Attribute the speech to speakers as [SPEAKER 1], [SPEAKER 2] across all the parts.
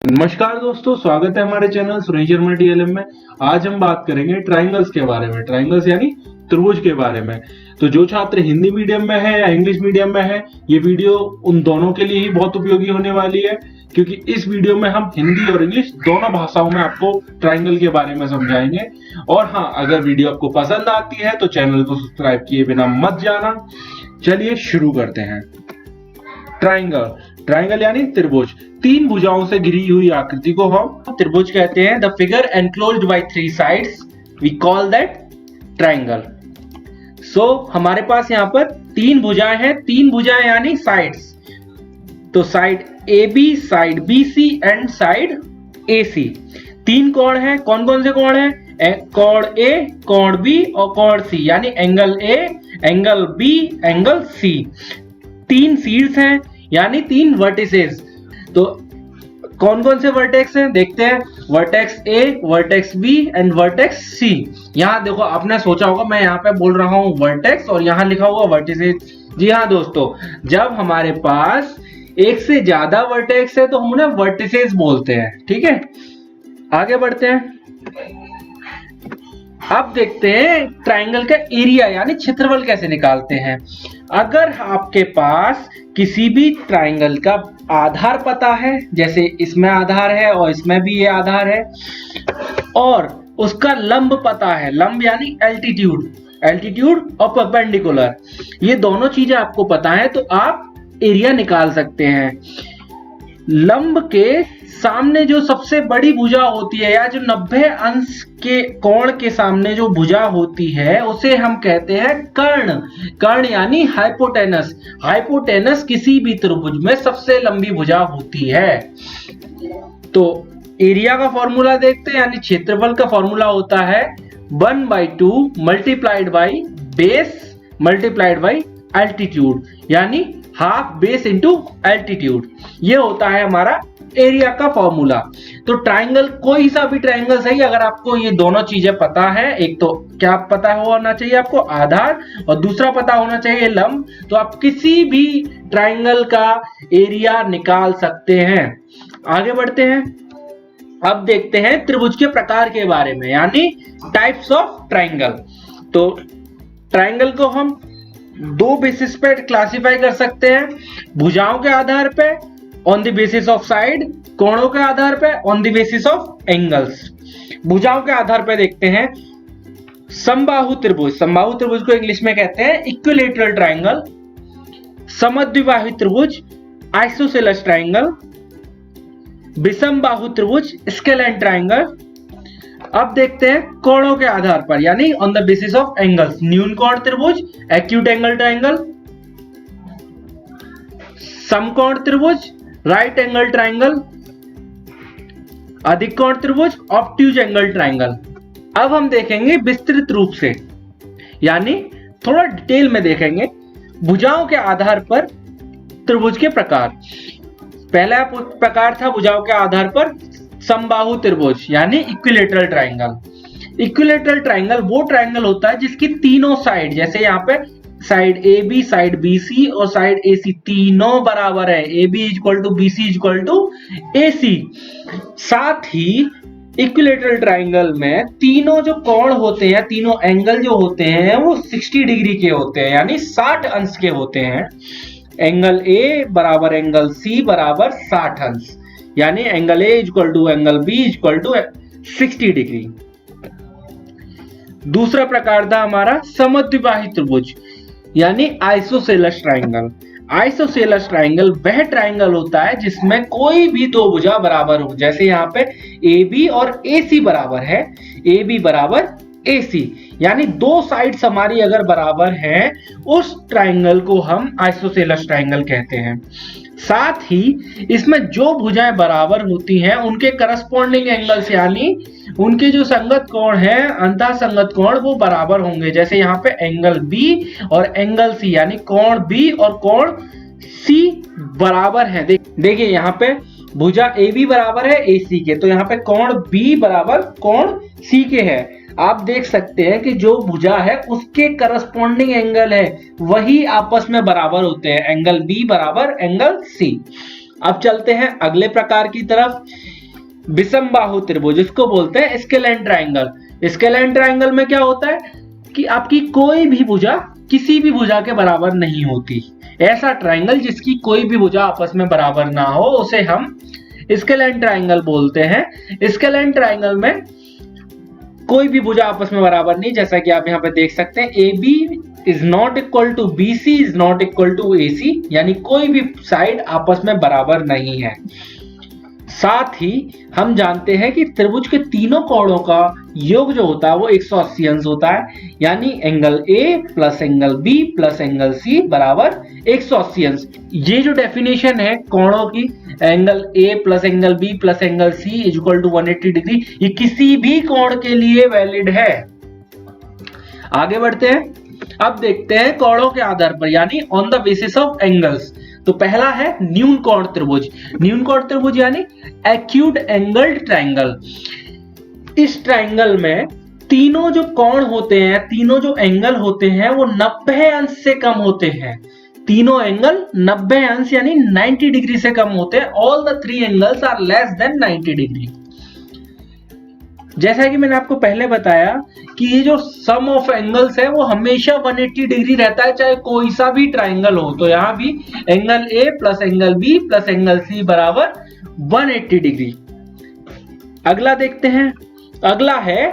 [SPEAKER 1] नमस्कार दोस्तों, स्वागत है हमारे चैनल सुरेश शर्मा TLM में। आज हम बात करेंगे ट्राइंगल्स के बारे में, ट्राइंगल्स यानी त्रिभुज के बारे में। तो जो छात्र हिंदी मीडियम में है या इंग्लिश मीडियम में है, ये वीडियो उन दोनों के लिए ही बहुत उपयोगी होने वाली है, क्योंकि इस वीडियो में हम हिंदी और इंग्लिश दोनों भाषाओं में आपको ट्राइंगल के बारे में समझाएंगे। और हाँ, अगर वीडियो आपको पसंद आती है तो चैनल को सब्सक्राइब किए बिना मत जाना। चलिए शुरू करते हैं। ट्राइंगल, ट्राइंगल यानी त्रिभुज। तीन भुजाओं से घिरी हुई आकृति को हम त्रिभुज कहते हैं। The figure enclosed by three sides, we call that triangle. So हमारे पास यहाँ पर तीन भुजाएं हैं। तीन भुजाएं यानी साइड्स। तो side AB, side BC and side AC। तीन कोण हैं। कौन कौन से कोण हैं? कोण A, कोण B और कोण C, यानी angle A, angle B, angle C। तीन शीर्ष हैं यानी तीन वर्टिसेस। तो कौन कौन से वर्टेक्स हैं देखते हैं। Vertex A, vertex B and vertex C। यहाँ देखो, आपने सोचा होगा मैं यहाँ पे बोल रहा हूँ वर्टेक्स और यहाँ लिखा हुआ वर्टिसेस। जी हाँ दोस्तों, जब हमारे पास एक से ज्यादा वर्टेक्स है तो हम उन्हें वर्टिसेस बोलते हैं। ठीक है, आगे बढ़ते हैं। अब देखते हैं ट्राइंगल का एरिया यानी क्षेत्रफल कैसे निकालते हैं। अगर आपके पास किसी भी ट्राइंगल का आधार पता है, जैसे इसमें आधार है और इसमें भी ये आधार है, और उसका लंब पता है, लंब यानी एल्टीट्यूड, एल्टीट्यूड और परपेंडिकुलर, ये दोनों चीजें आपको पता है तो आप एरिया निकाल सकते हैं। लंब के सामने जो सबसे बड़ी भुजा होती है या जो 90 अंश के कोण के सामने जो भुजा होती है उसे हम कहते हैं कर्ण। कर्ण यानी हाइपोटेनस। हाइपोटेनस किसी भी त्रिभुज में सबसे लंबी भुजा होती है। तो एरिया का फॉर्मूला देखते हैं, यानी क्षेत्रफल का फॉर्मूला होता है 1/2 multiplied by base multiplied by altitude, यानी हाफ बेस इंटू एल्टीट्यूड। ये होता है हमारा एरिया का फॉर्मूला। तो ट्राइंगल, कोई सा भी ट्राइंगल सही, अगर आपको ये दोनों चीजें पता है, एक तो क्या पता होना चाहिए आपको, आधार, और दूसरा पता होना चाहिए लंब, तो आप किसी भी ट्राइंगल का एरिया निकाल सकते हैं। आगे बढ़ते हैं। अब देखते हैं त्रिभुज के प्रकार के बारे में, यानी टाइप्स ऑफ ट्राइंगल। तो ट्राइंगल को हम दो बेसिस पे क्लासिफाई कर सकते हैं। भुजाओं के आधार पे on the basis of side, कोणों के आधार पे on the basis of angles. भुजाओं के आधार पे देखते हैं समबाहु त्रिभुज। समबाहु त्रिभुज को इंग्लिश में कहते हैं इक्विलैटरल ट्राइंगल। समद्विबाहु त्रिभुज आइसोसेलेस ट्राइंगल। विषमबाहु त्रिभुज स्केलेन ट्राइंगल। अब देखते हैं कोणों के आधार पर, यानी on the basis of angles. न्यून कोण त्रिभुज एक्यूट एंगल ट्राइंगल। समकोण त्रिभुज राइट एंगल ट्राइंगल। अधिक कोण त्रिभुज ऑब्ट्यूज एंगल ट्राइंगल। अब हम देखेंगे विस्तृत रूप से, यानी थोड़ा डिटेल में देखेंगे भुजाओं के आधार पर त्रिभुज के प्रकार। पहला प्रकार था भुजाओं के आधार पर समबाहु त्रिभुज, यानी इक्विलैटरल ट्राइंगल। इक्विलैटरल ट्राइंगल वो ट्राइंगल होता है जिसकी तीनों साइड, जैसे यहाँ पे साइड AB, साइड BC और साइड AC तीनों बराबर है। AB equal to BC equal to AC। साथ ही इक्विलैटरल ट्राइंगल में तीनों जो कोण होते हैं, तीनों एंगल जो होते हैं वो 60 डिग्री के होते हैं, यानी 60 अंश के होते हैं। एंगल A बराबर एंगल C बराबर 60 अंश, यानी angle A equal to angle B equal to 60 degree. दूसरा प्रकार था हमारा समद्विबाहु त्रिभुज, यानी आइसोसेलेस ट्राइंगल। आइसोसेलेस ट्राइंगल वह ट्राइंगल होता है जिसमें कोई भी दो भुजा बराबर हो, जैसे यहाँ पे AB और AC बराबर है, AB बराबर AC, यानी दो साइड्स हमारी अगर बराबर हैं, उस ट्राइंगल को हम आइसोसेलेस ट्राइंगल कहते हैं। साथ ही इसमें जो भुजाएं बराबर होती हैं उनके करस्पॉन्डिंग एंगल्स, यानी उनके जो संगत कोण हैं, अंतः संगत कोण, वो बराबर होंगे। जैसे यहाँ पे एंगल B और एंगल C, यानी कोण B और कोण C बराबर है। देखिए यहाँ पे भुजा AB बराबर है AC के, तो यहाँ पे कोण B बराबर कोण C के है। आप देख सकते हैं कि जो भुजा है उसके करस्पॉन्डिंग एंगल है वही आपस में बराबर होते हैं, एंगल बी बराबर एंगल सी। अब चलते हैं अगले प्रकार की तरफ। विषमबाहु त्रिभुज, इसको बोलते हैं स्केलेन ट्रायंगल। स्केलेन ट्रायंगल में क्या होता है कि आपकी कोई भी भुजा किसी भी भुजा के बराबर नहीं होती। ऐसा ट्रायंगल जिसकी कोई भी भुजा आपस में बराबर ना हो उसे हम स्केलेन ट्रायंगल बोलते हैं। स्केलेन ट्रायंगल में कोई भी भुजा आपस में बराबर नहीं, जैसा कि आप यहाँ पे देख सकते हैं A B is not equal to B C is not equal to A C, यानी कोई भी साइड आपस में बराबर नहीं है। साथ ही हम जानते हैं कि त्रिभुज के तीनों कोणों का योग जो होता है वो 180 अंश होता है, यानी angle A plus angle B plus angle C बराबर 180 अंश। ये जो डेफिनेशन है कोणों की, angle A plus angle B plus angle C is equal to 180 degree, ये किसी भी कोण के लिए वैलिड है। आगे बढ़ते हैं, अब देखते हैं कोणों के आधार पर, यानी on the basis of angles. तो पहला है न्यून कोण त्रिभुज। न्यून कोण त्रिभुज यानी एक्यूट एंगल्ड ट्रायंगल। इस ट्रायंगल में तीनों जो कोण होते हैं, तीनों जो एंगल होते हैं वो 90 अंश से कम होते हैं। तीनों एंगल 90 अंश यानी 90 डिग्री से कम होते हैं। All the three angles are less than 90 degree. जैसा कि मैंने आपको पहले बताया कि ये जो सम ऑफ एंगल्स है वो हमेशा 180 डिग्री रहता है, चाहे कोई सा भी ट्रायंगल हो। तो यहां भी angle A plus angle B plus angle C बराबर 180 डिग्री। अगला देखते हैं, अगला है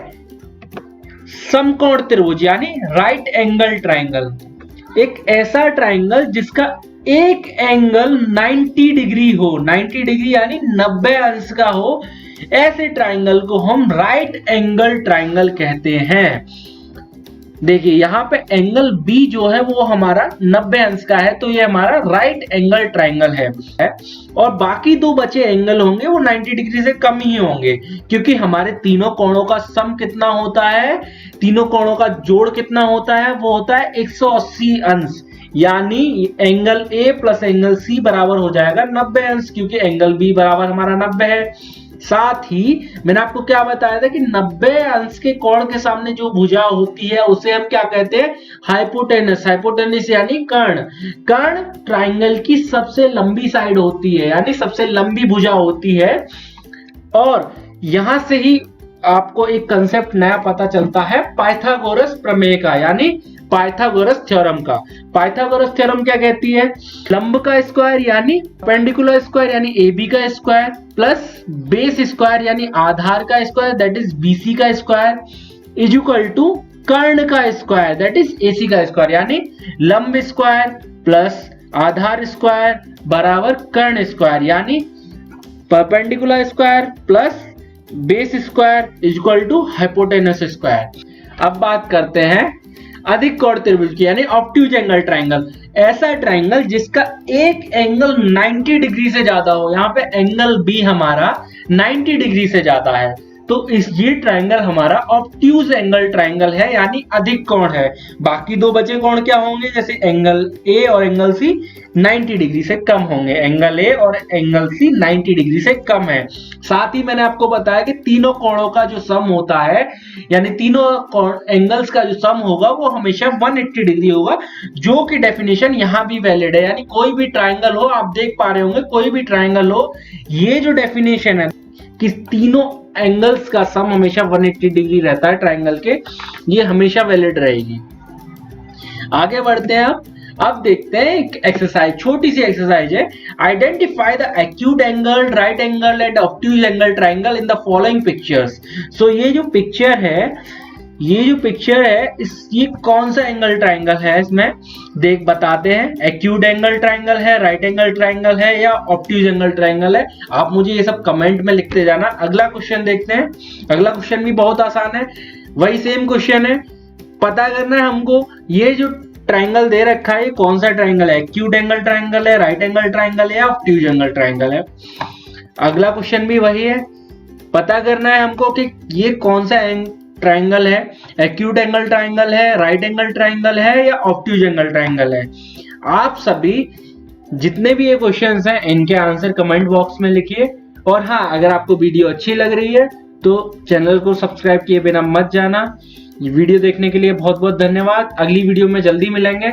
[SPEAKER 1] समकोण त्रिभुज यानी राइट एंगल ट्रायंगल। एक ऐसा ट्रायंगल जिसका एक एंगल 90 डिग्री हो, 90 डिग्री यानी 90 अंश का हो, ऐसे ट्रायंगल को हम राइट एंगल ट्रायंगल कहते हैं। देखिए यहाँ पे एंगल बी जो है वो हमारा 90 अंश का है, तो ये हमारा राइट एंगल ट्रायंगल है। और बाकी दो बचे एंगल होंगे वो 90 डिग्री से कम ही होंगे, क्योंकि हमारे तीनों कोणों का सम कितना होता है, तीनों कोणों का जोड़ कितना होता है, वो होता है 180 अंश। यानी angle A plus angle C बराबर हो जाएगा 90 अंश, क्योंकि एंगल बी बराबर हमारा 90 है। साथ ही मैंने आपको क्या बताया था कि 90 अंश के कोण के सामने जो भुजा होती है उसे हम क्या कहते हैं, हाइपोटेनस। हाइपोटेनस यानी कर्ण। कर्ण ट्रायंगल की सबसे लंबी साइड होती है, यानी सबसे लंबी भुजा होती है। और यहां से ही आपको एक कंसेप्ट नया पता चलता है पाइथागोरस प्रमेय का, यानी पाइथागोरस थ्योरम का। पाइथागोरस थ्योरम क्या कहती है, लंब का स्क्वायर यानी परपेंडिकुलर स्क्वायर यानी AB का स्क्वायर प्लस बेस स्क्वायर यानी आधार का स्क्वायर दैट इज BC का स्क्वायर इज इक्वल टू कर्ण का स्क्वायर दैट इज AC का स्क्वायर, यानी लंब स्क्वायर प्लस आधार स्क्वायर बराबर कर्ण स्क्वायर, यानी perpendicular square plus base square is equal to hypotenuse square. अब बात करते हैं अधिक कोण त्रिभुज की, यानी ऑब्ट्यूज एंगल ट्रायंगल। ऐसा ट्रायंगल जिसका एक एंगल 90 डिग्री से ज्यादा हो। यहाँ पे एंगल बी हमारा 90 डिग्री से ज्यादा है, तो ये ट्रायंगल हमारा ऑब्ट्यूज एंगल ट्रायंगल है, यानी अधिक कोण है। बाकी दो बचे कोण क्या होंगे, जैसे एंगल ए और एंगल सी 90 डिग्री से कम होंगे। एंगल ए और एंगल सी 90 डिग्री से कम है। साथ ही मैंने आपको बताया कि तीनों कोणों का जो सम होता है, यानी तीनों एंगल्स का जो सम होगा वो हमेशा 180 डिग्री होगा, जो कि डेफिनेशन यहाँ भी वैलिड है। यानी कोई भी ट्रायंगल हो, आप देख पा रहे होंगे कोई भी ट्रायंगल हो, ये जो डेफिनेशन है कि तीनों एंगल्स का सम हमेशा 180 डिग्री रहता है ट्रायंगल के, ये हमेशा वैलिड रहेगी। आगे बढ़ते हैं। अब देखते हैं एक एक्सरसाइज, छोटी सी एक्सरसाइज है। Identify the acute angle, right angle and obtuse angle triangle in the following pictures. So ये जो पिक्चर है, ये कौन सा एंगल ट्रायंगल है, इसमें देख बताते हैं। एक्यूट एंगल ट्रायंगल है, राइट एंगल ट्रायंगल है या ऑब्ट्यूज एंगल ट्रायंगल है, आप मुझे ये सब कमेंट में लिखते जाना। अगला क्वेश्चन देखते हैं। अगला क्वेश्चन भी बहुत आसान है, वही सेम क्वेश्चन है। पता करना है हमको ये जो ट्रायंगल दे रखा है ये कौन सा ट्रायंगल है, एक्यूट एंगल ट्रायंगल है, राइट एंगल ट्रायंगल है या ऑब्ट्यूज एंगल ट्रायंगल है। अगला क्वेश्चन भी वही है, पता करना है हमको कि ये कौन सा ट्रायंगल है, एक्यूट एंगल ट्रायंगल है, राइट एंगल ट्रायंगल है या ऑब्ट्यूज एंगल ट्रायंगल है। आप सभी जितने भी ये क्वेश्चंस हैं इनके आंसर कमेंट बॉक्स में लिखिए। और हाँ, अगर आपको वीडियो अच्छी लग रही है तो चैनल को सब्सक्राइब किए बिना मत जाना। ये वीडियो देखने के लिए बहुत बहुत धन्यवाद। अगली वीडियो में जल्दी मिलेंगे।